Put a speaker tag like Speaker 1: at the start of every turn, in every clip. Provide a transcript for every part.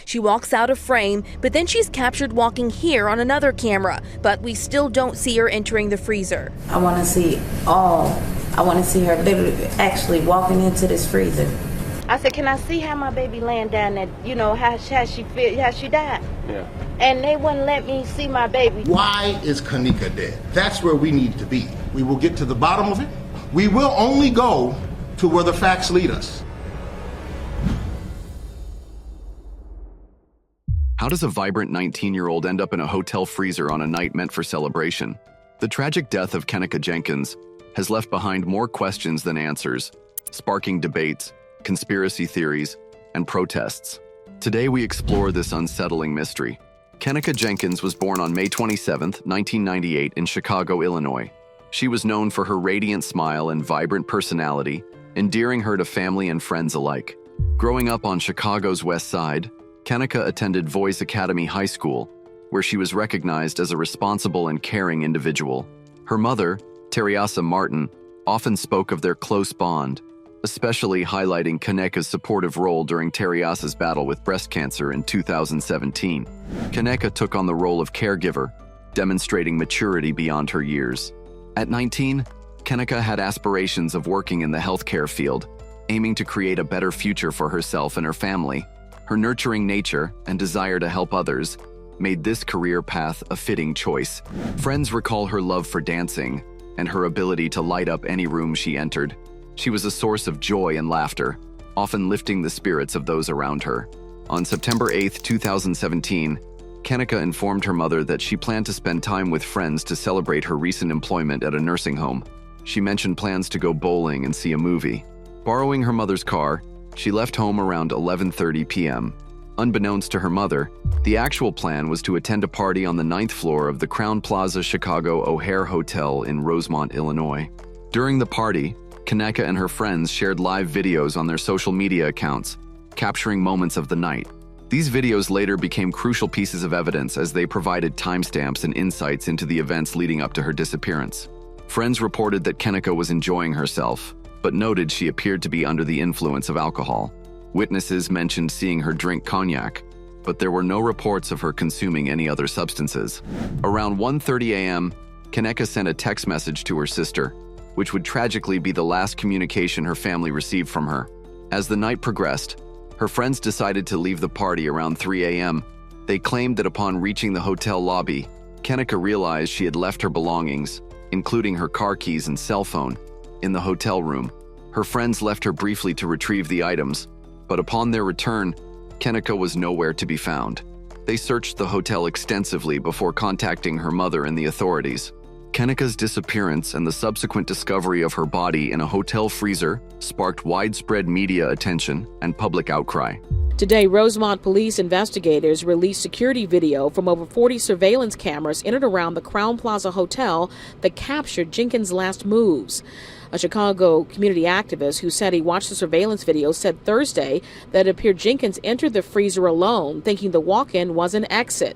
Speaker 1: She walks out of frame, but then she's captured walking here on another camera, but we still don't see her entering the freezer.
Speaker 2: I want to see her baby actually walking into this freezer. I said, can I see how my baby laying down there? You know, how she died?
Speaker 3: Yeah.
Speaker 2: And they wouldn't let me see my baby.
Speaker 4: Why is Kenneka dead? That's where we need to be. We will get to the bottom of it. We will only go to where the facts lead us.
Speaker 5: How does a vibrant 19-year-old end up in a hotel freezer on a night meant for celebration? The tragic death of Kenneka Jenkins has left behind more questions than answers, sparking debates, conspiracy theories, and protests. Today we explore this unsettling mystery. Kenneka Jenkins was born on May 27, 1998 in Chicago, Illinois. She was known for her radiant smile and vibrant personality, endearing her to family and friends alike. Growing up on Chicago's West Side, Kenneka attended Voice Academy High School, where she was recognized as a responsible and caring individual. Her mother, Teresa Martin, often spoke of their close bond, especially highlighting Kenneka's supportive role during Teresa's battle with breast cancer in 2017. Kenneka took on the role of caregiver, demonstrating maturity beyond her years. At 19, Kenneka had aspirations of working in the healthcare field, aiming to create a better future for herself and her family. Her nurturing nature and desire to help others made this career path a fitting choice. Friends recall her love for dancing and her ability to light up any room she entered. She was a source of joy and laughter, often lifting the spirits of those around her. On September 8, 2017, Kenneka informed her mother that she planned to spend time with friends to celebrate her recent employment at a nursing home. She mentioned plans to go bowling and see a movie. Borrowing her mother's car, she left home around 11:30 p.m. Unbeknownst to her mother, the actual plan was to attend a party on the 9th floor of the Crowne Plaza Chicago O'Hare Hotel in Rosemont, Illinois. During the party, Kenneka and her friends shared live videos on their social media accounts, capturing moments of the night. These videos later became crucial pieces of evidence as they provided timestamps and insights into the events leading up to her disappearance. Friends reported that Kenneka was enjoying herself, but noted she appeared to be under the influence of alcohol. Witnesses mentioned seeing her drink cognac, but there were no reports of her consuming any other substances. Around 1:30 a.m., Kenneka sent a text message to her sister, which would tragically be the last communication her family received from her. As the night progressed, her friends decided to leave the party around 3 a.m. They claimed that upon reaching the hotel lobby, Kenneka realized she had left her belongings, including her car keys and cell phone, in the hotel room. Her friends left her briefly to retrieve the items, but upon their return, Kenneka was nowhere to be found. They searched the hotel extensively before contacting her mother and the authorities. Kenneka's disappearance and the subsequent discovery of her body in a hotel freezer sparked widespread media attention and public outcry.
Speaker 6: Today, Rosemont police investigators released security video from over 40 surveillance cameras in and around the Crowne Plaza Hotel that captured Jenkins' last moves. A Chicago community activist who said he watched the surveillance video said Thursday that it appeared Jenkins entered the freezer alone, thinking the walk-in was an exit.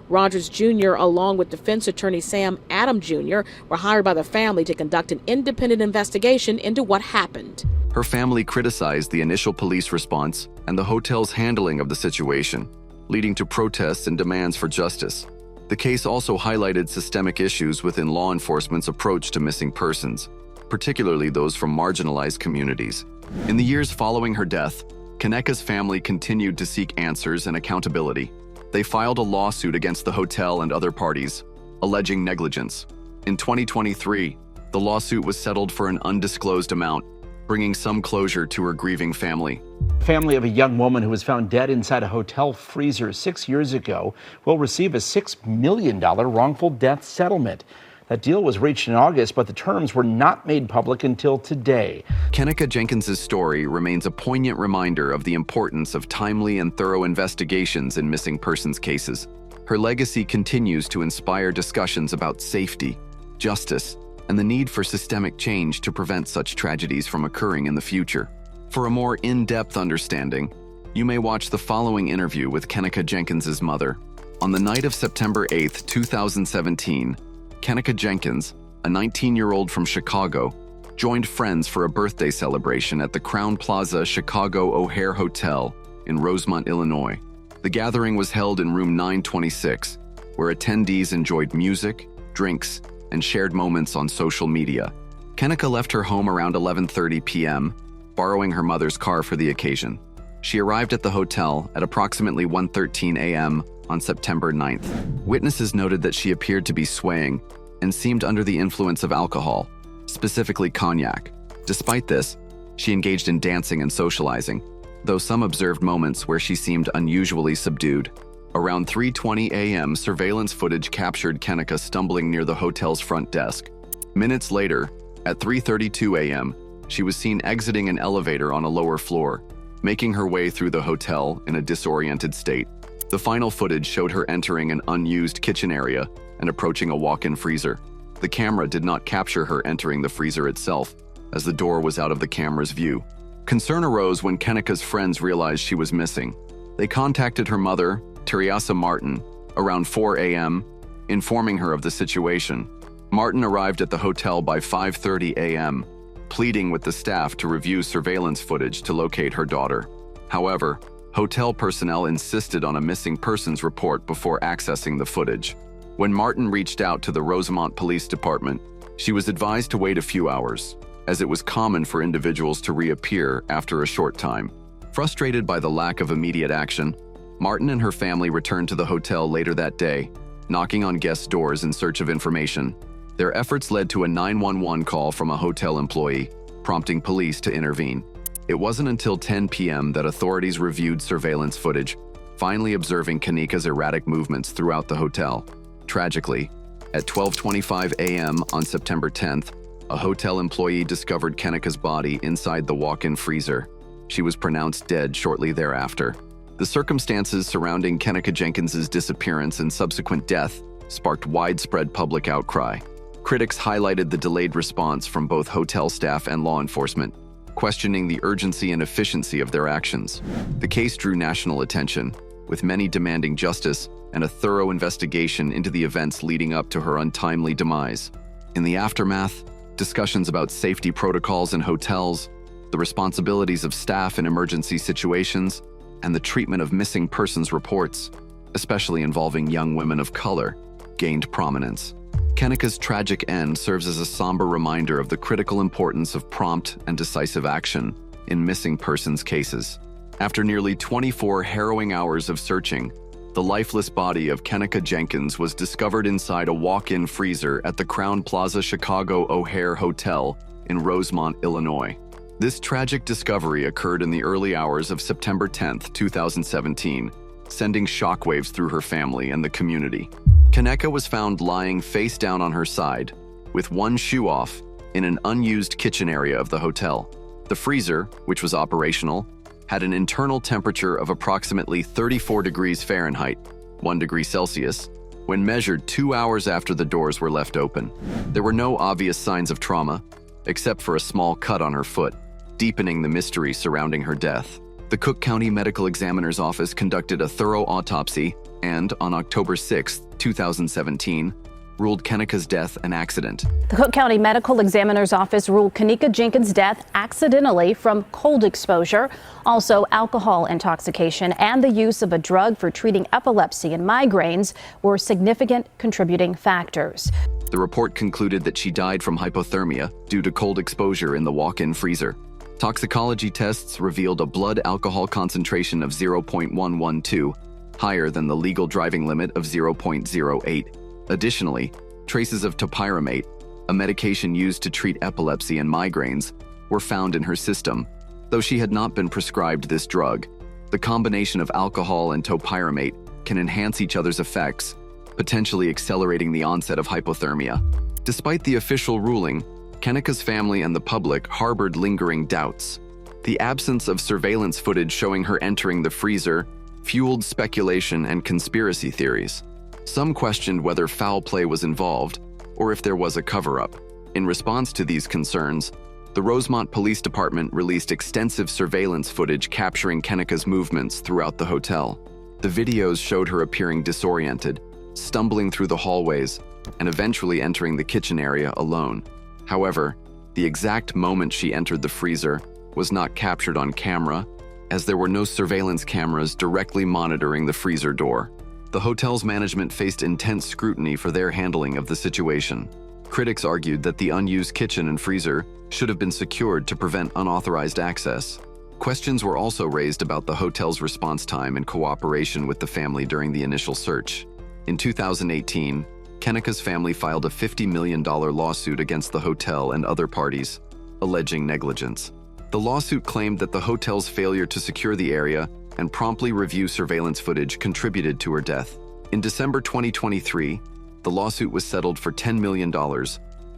Speaker 6: Rogers Jr., along with defense attorney Sam Adam Jr., were hired by the family to conduct an independent investigation into what happened.
Speaker 5: Her family criticized the initial police response and the hotel's handling of the situation, leading to protests and demands for justice. The case also highlighted systemic issues within law enforcement's approach to missing persons, particularly those from marginalized communities. In the years following her death, Kenneka's family continued to seek answers and accountability. They filed a lawsuit against the hotel and other parties, alleging negligence. In 2023, the lawsuit was settled for an undisclosed amount, bringing some closure to her grieving family.
Speaker 3: Family of a young woman who was found dead inside a hotel freezer 6 years ago will receive a $6 million wrongful death settlement. That deal was reached in August, but the terms were not made public until today.
Speaker 5: Kenneka Jenkins' story remains a poignant reminder of the importance of timely and thorough investigations in missing persons cases. Her legacy continues to inspire discussions about safety, justice, and the need for systemic change to prevent such tragedies from occurring in the future. For a more in-depth understanding, you may watch the following interview with Kenneka Jenkins' mother. On the night of September 8, 2017, Kenneka Jenkins, a 19-year-old from Chicago, joined friends for a birthday celebration at the Crowne Plaza Chicago O'Hare Hotel in Rosemont, Illinois. The gathering was held in room 926, where attendees enjoyed music, drinks, and shared moments on social media. Kenneka left her home around 11:30 p.m., borrowing her mother's car for the occasion. She arrived at the hotel at approximately 1:13 a.m. on September 9th. Witnesses noted that she appeared to be swaying and seemed under the influence of alcohol, specifically cognac. Despite this, she engaged in dancing and socializing, though some observed moments where she seemed unusually subdued. Around 3:20 a.m., surveillance footage captured Kenneka stumbling near the hotel's front desk. Minutes later, at 3:32 a.m., she was seen exiting an elevator on a lower floor, making her way through the hotel in a disoriented state. The final footage showed her entering an unused kitchen area and approaching a walk-in freezer. The camera did not capture her entering the freezer itself, as the door was out of the camera's view. Concern arose when Kenneka's friends realized she was missing. They contacted her mother, Teresa Martin, around 4 a.m., informing her of the situation. Martin arrived at the hotel by 5:30 a.m., pleading with the staff to review surveillance footage to locate her daughter. However, hotel personnel insisted on a missing persons report before accessing the footage. When Martin reached out to the Rosemont Police Department, she was advised to wait a few hours, as it was common for individuals to reappear after a short time. Frustrated by the lack of immediate action, Martin and her family returned to the hotel later that day, knocking on guests' doors in search of information. Their efforts led to a 911 call from a hotel employee, prompting police to intervene. It wasn't until 10 p.m. that authorities reviewed surveillance footage, finally observing Kenneka's erratic movements throughout the hotel. Tragically, at 12:25 a.m. on September 10th, a hotel employee discovered Kenneka's body inside the walk-in freezer. She was pronounced dead shortly thereafter. The circumstances surrounding Kenneka Jenkins' disappearance and subsequent death sparked widespread public outcry. Critics highlighted the delayed response from both hotel staff and law enforcement, questioning the urgency and efficiency of their actions. The case drew national attention, with many demanding justice and a thorough investigation into the events leading up to her untimely demise. In the aftermath, discussions about safety protocols in hotels, the responsibilities of staff in emergency situations, and the treatment of missing persons reports, especially involving young women of color, gained prominence. Kenneka's tragic end serves as a somber reminder of the critical importance of prompt and decisive action in missing persons cases. After nearly 24 harrowing hours of searching, the lifeless body of Kenneka Jenkins was discovered inside a walk-in freezer at the Crowne Plaza Chicago O'Hare Hotel in Rosemont, Illinois. This tragic discovery occurred in the early hours of September 10, 2017, sending shockwaves through her family and the community. Kenneka was found lying face down on her side, with one shoe off, in an unused kitchen area of the hotel. The freezer, which was operational, had an internal temperature of approximately 34 degrees Fahrenheit, 1 degree Celsius, when measured 2 hours after the doors were left open. There were no obvious signs of trauma, except for a small cut on her foot, deepening the mystery surrounding her death. The Cook County Medical Examiner's Office conducted a thorough autopsy and, on October 6, 2017, ruled Kenneka's death an accident.
Speaker 7: The Cook County Medical Examiner's Office ruled Kenneka Jenkins' death accidentally from cold exposure, also alcohol intoxication, and the use of a drug for treating epilepsy and migraines were significant contributing factors.
Speaker 5: The report concluded that she died from hypothermia due to cold exposure in the walk-in freezer. Toxicology tests revealed a blood alcohol concentration of 0.112, higher than the legal driving limit of 0.08. Additionally, traces of topiramate, a medication used to treat epilepsy and migraines, were found in her system. Though she had not been prescribed this drug, the combination of alcohol and topiramate can enhance each other's effects, potentially accelerating the onset of hypothermia. Despite the official ruling, Kenneka's family and the public harbored lingering doubts. The absence of surveillance footage showing her entering the freezer fueled speculation and conspiracy theories. Some questioned whether foul play was involved or if there was a cover-up. In response to these concerns, the Rosemont Police Department released extensive surveillance footage capturing Kenneka's movements throughout the hotel. The videos showed her appearing disoriented, stumbling through the hallways, and eventually entering the kitchen area alone. However, the exact moment she entered the freezer was not captured on camera as there were no surveillance cameras directly monitoring the freezer door. The hotel's management faced intense scrutiny for their handling of the situation. Critics argued that the unused kitchen and freezer should have been secured to prevent unauthorized access. Questions were also raised about the hotel's response time and cooperation with the family during the initial search. In 2018, Kenneka's family filed a $50 million lawsuit against the hotel and other parties, alleging negligence. The lawsuit claimed that the hotel's failure to secure the area and promptly review surveillance footage contributed to her death. In December 2023, the lawsuit was settled for $10 million,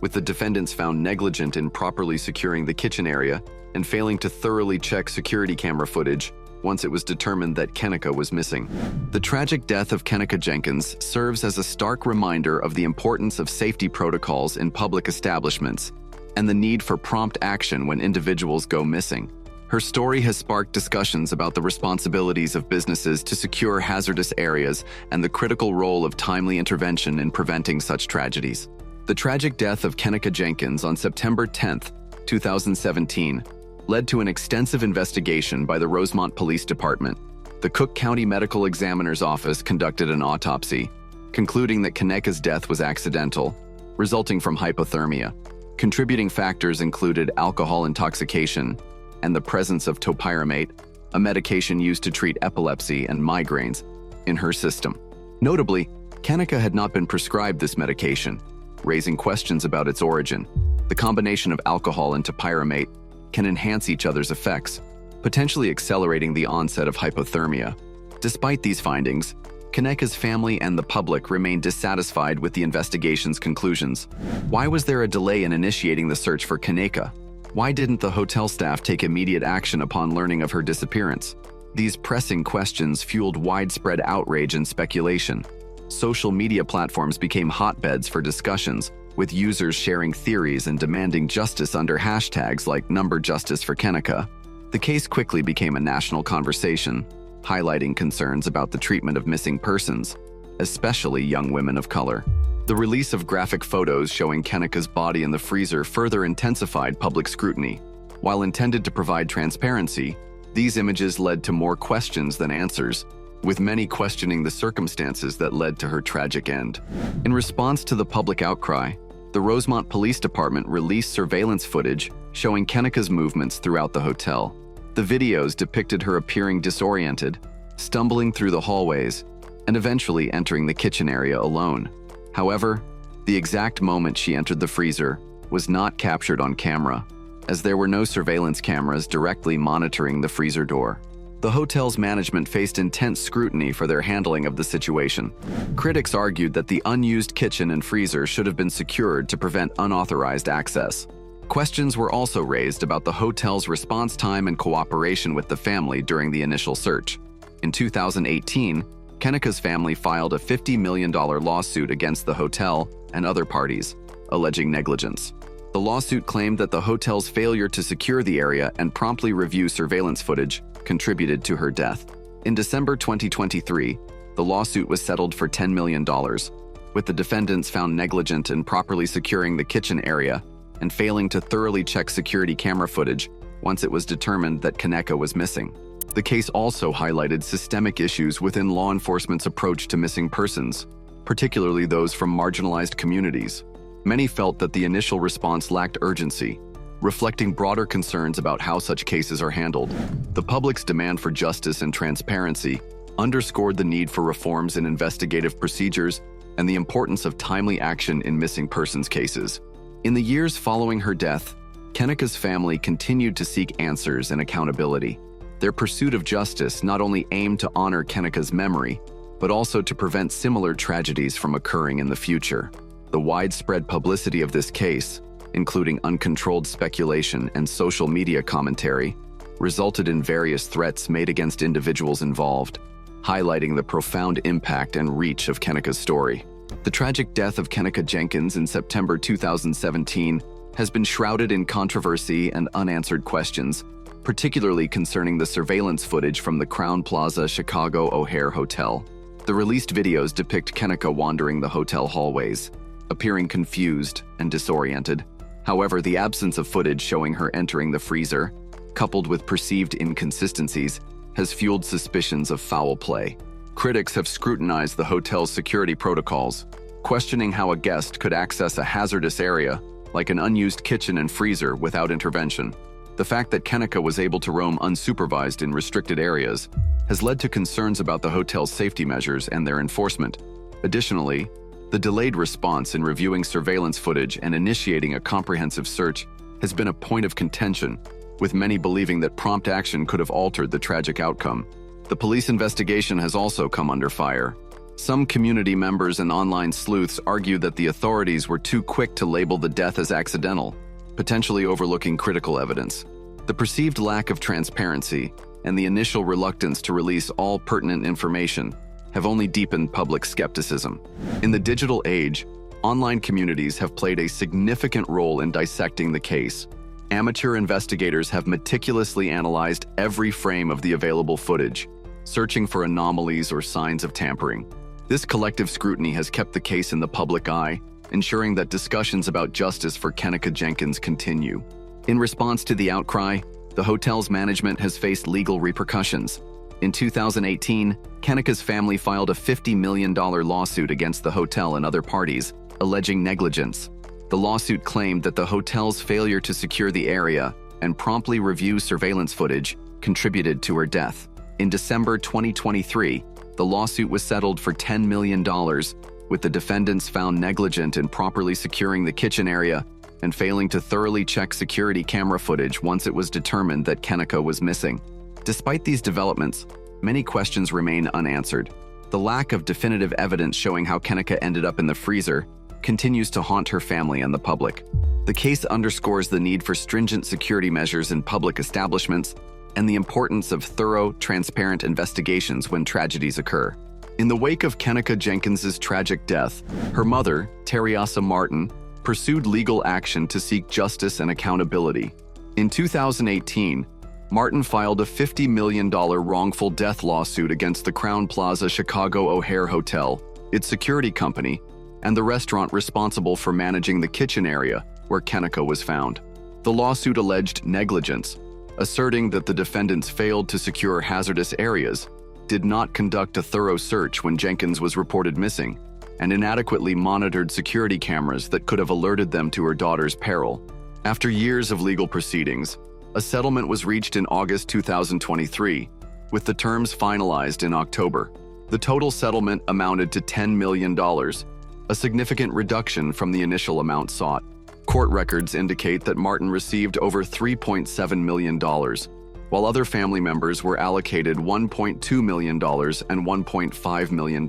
Speaker 5: with the defendants found negligent in properly securing the kitchen area and failing to thoroughly check security camera footage once it was determined that Kenneka was missing. The tragic death of Kenneka Jenkins serves as a stark reminder of the importance of safety protocols in public establishments and the need for prompt action when individuals go missing. Her story has sparked discussions about the responsibilities of businesses to secure hazardous areas and the critical role of timely intervention in preventing such tragedies. The tragic death of Kenneka Jenkins on September 10, 2017, led to an extensive investigation by the Rosemont Police Department. The Cook County Medical Examiner's Office conducted an autopsy, concluding that Kenneka's death was accidental, resulting from hypothermia. Contributing factors included alcohol intoxication and the presence of topiramate, a medication used to treat epilepsy and migraines, in her system. Notably, Kenneka had not been prescribed this medication, raising questions about its origin. The combination of alcohol and topiramate can enhance each other's effects, potentially accelerating the onset of hypothermia. Despite these findings, Kenneka's family and the public remain dissatisfied with the investigation's conclusions. Why was there a delay in initiating the search for Kenneka? Why didn't the hotel staff take immediate action upon learning of her disappearance? These pressing questions fueled widespread outrage and speculation. Social media platforms became hotbeds for discussions, with users sharing theories and demanding justice under hashtags like #JusticeForKenneka. The case quickly became a national conversation, highlighting concerns about the treatment of missing persons, especially young women of color. The release of graphic photos showing Kenneka's body in the freezer further intensified public scrutiny. While intended to provide transparency, these images led to more questions than answers, with many questioning the circumstances that led to her tragic end. In response to the public outcry, the Rosemont Police Department released surveillance footage showing Kenneka's movements throughout the hotel. The videos depicted her appearing disoriented, stumbling through the hallways, and eventually entering the kitchen area alone. However, the exact moment she entered the freezer was not captured on camera, as there were no surveillance cameras directly monitoring the freezer door. The hotel's management faced intense scrutiny for their handling of the situation. Critics argued that the unused kitchen and freezer should have been secured to prevent unauthorized access. Questions were also raised about the hotel's response time and cooperation with the family during the initial search. In 2018, Kenneka's family filed a $50 million lawsuit against the hotel and other parties, alleging negligence. The lawsuit claimed that the hotel's failure to secure the area and promptly review surveillance footage contributed to her death. In December 2023, the lawsuit was settled for $10 million, with the defendants found negligent in properly securing the kitchen area and failing to thoroughly check security camera footage once it was determined that Kenneka was missing. The case also highlighted systemic issues within law enforcement's approach to missing persons, particularly those from marginalized communities. Many felt that the initial response lacked urgency, reflecting broader concerns about how such cases are handled. The public's demand for justice and transparency underscored the need for reforms in investigative procedures and the importance of timely action in missing persons cases. In the years following her death, Kenneka's family continued to seek answers and accountability. Their pursuit of justice not only aimed to honor Kenneka's memory, but also to prevent similar tragedies from occurring in the future. The widespread publicity of this case, including uncontrolled speculation and social media commentary, resulted in various threats made against individuals involved, highlighting the profound impact and reach of Kenneka's story. The tragic death of Kenneka Jenkins in September 2017 has been shrouded in controversy and unanswered questions, particularly concerning the surveillance footage from the Crown Plaza Chicago O'Hare Hotel. The released videos depict Kenneka wandering the hotel hallways, appearing confused and disoriented. However, the absence of footage showing her entering the freezer coupled with perceived inconsistencies, has fueled suspicions of foul play. Critics have scrutinized the hotel's security protocols, questioning how a guest could access a hazardous area like an unused kitchen and freezer without intervention. The fact that Kenneka was able to roam unsupervised in restricted areas has led to concerns about the hotel's safety measures and their enforcement. Additionally, the delayed response in reviewing surveillance footage and initiating a comprehensive search has been a point of contention, with many believing that prompt action could have altered the tragic outcome. The police investigation has also come under fire. Some community members and online sleuths argue that the authorities were too quick to label the death as accidental, potentially overlooking critical evidence. The perceived lack of transparency and the initial reluctance to release all pertinent information have only deepened public skepticism. In the digital age, online communities have played a significant role in dissecting the case. Amateur investigators have meticulously analyzed every frame of the available footage, searching for anomalies or signs of tampering. This collective scrutiny has kept the case in the public eye, ensuring that discussions about justice for Kenneka Jenkins continue. In response to the outcry, the hotel's management has faced legal repercussions. In 2018, Kenneka's family filed a $50 million lawsuit against the hotel and other parties, alleging negligence. The lawsuit claimed that the hotel's failure to secure the area and promptly review surveillance footage contributed to her death. In December 2023, the lawsuit was settled for $10 million, with the defendants found negligent in properly securing the kitchen area and failing to thoroughly check security camera footage once it was determined that Kenneka was missing. Despite these developments, many questions remain unanswered. The lack of definitive evidence showing how Kenneka ended up in the freezer continues to haunt her family and the public. The case underscores the need for stringent security measures in public establishments and the importance of thorough, transparent investigations when tragedies occur. In the wake of Kenneka Jenkins's tragic death, her mother, Teresa Martin, pursued legal action to seek justice and accountability. In 2018, Martin filed a $50 million wrongful death lawsuit against the Crowne Plaza Chicago O'Hare Hotel, its security company, and the restaurant responsible for managing the kitchen area where Kenneka was found. The lawsuit alleged negligence, asserting that the defendants failed to secure hazardous areas, did not conduct a thorough search when Jenkins was reported missing, and inadequately monitored security cameras that could have alerted them to her daughter's peril. After years of legal proceedings, a settlement was reached in August 2023, with the terms finalized in October. The total settlement amounted to $10 million, a significant reduction from the initial amount sought. Court records indicate that Martin received over $3.7 million, while other family members were allocated $1.2 million and $1.5 million,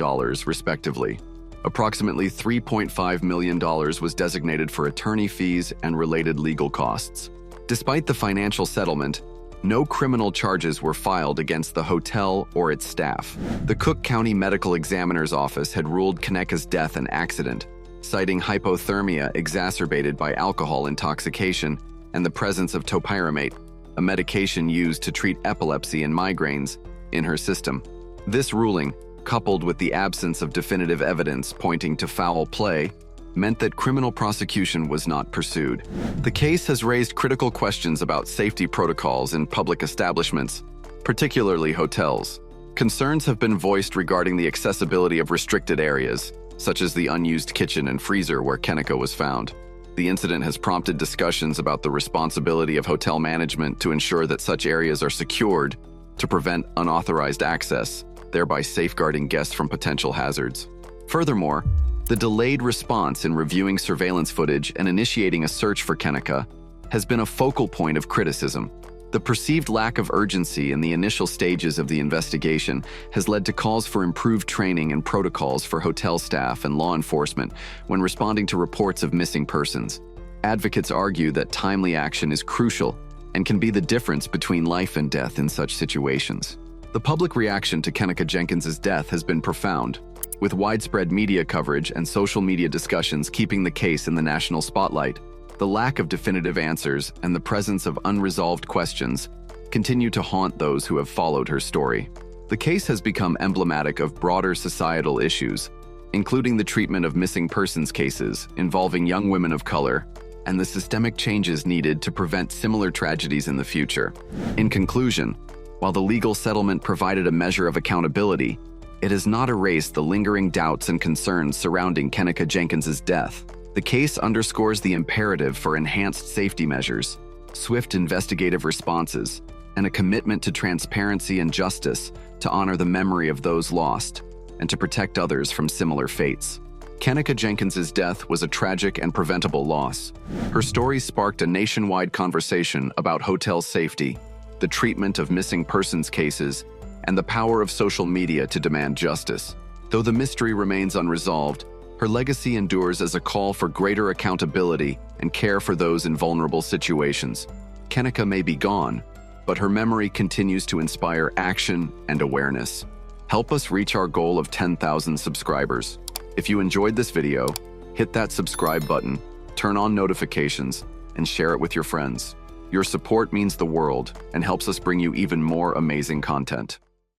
Speaker 5: respectively. Approximately $3.5 million was designated for attorney fees and related legal costs. Despite the financial settlement, no criminal charges were filed against the hotel or its staff. The Cook County Medical Examiner's Office had ruled Kenneka's death an accident, citing hypothermia exacerbated by alcohol intoxication and the presence of topiramate, a medication used to treat epilepsy and migraines, in her system. This ruling, coupled with the absence of definitive evidence pointing to foul play, meant that criminal prosecution was not pursued. The case has raised critical questions about safety protocols in public establishments, particularly hotels. Concerns have been voiced regarding the accessibility of restricted areas, such as the unused kitchen and freezer where Kenneka was found. The incident has prompted discussions about the responsibility of hotel management to ensure that such areas are secured to prevent unauthorized access, thereby safeguarding guests from potential hazards. Furthermore, the delayed response in reviewing surveillance footage and initiating a search for Kenneka has been a focal point of criticism. The perceived lack of urgency in the initial stages of the investigation has led to calls for improved training and protocols for hotel staff and law enforcement when responding to reports of missing persons. Advocates argue that timely action is crucial and can be the difference between life and death in such situations. The public reaction to Kenneka Jenkins's death has been profound, with widespread media coverage and social media discussions keeping the case in the national spotlight. The lack of definitive answers and the presence of unresolved questions continue to haunt those who have followed her story. The case has become emblematic of broader societal issues, including the treatment of missing persons cases involving young women of color and the systemic changes needed to prevent similar tragedies in the future. In conclusion, while the legal settlement provided a measure of accountability, it has not erased the lingering doubts and concerns surrounding Kenneka Jenkins's death. The case underscores the imperative for enhanced safety measures, swift investigative responses, and a commitment to transparency and justice to honor the memory of those lost and to protect others from similar fates. Kenneka Jenkins's death was a tragic and preventable loss. Her story sparked a nationwide conversation about hotel safety, the treatment of missing persons cases, and the power of social media to demand justice. Though the mystery remains unresolved, her legacy endures as a call for greater accountability and care for those in vulnerable situations. Kenneka may be gone, but her memory continues to inspire action and awareness. Help us reach our goal of 10,000 subscribers. If you enjoyed this video, hit that subscribe button, turn on notifications, and share it with your friends. Your support means the world and helps us bring you even more amazing content.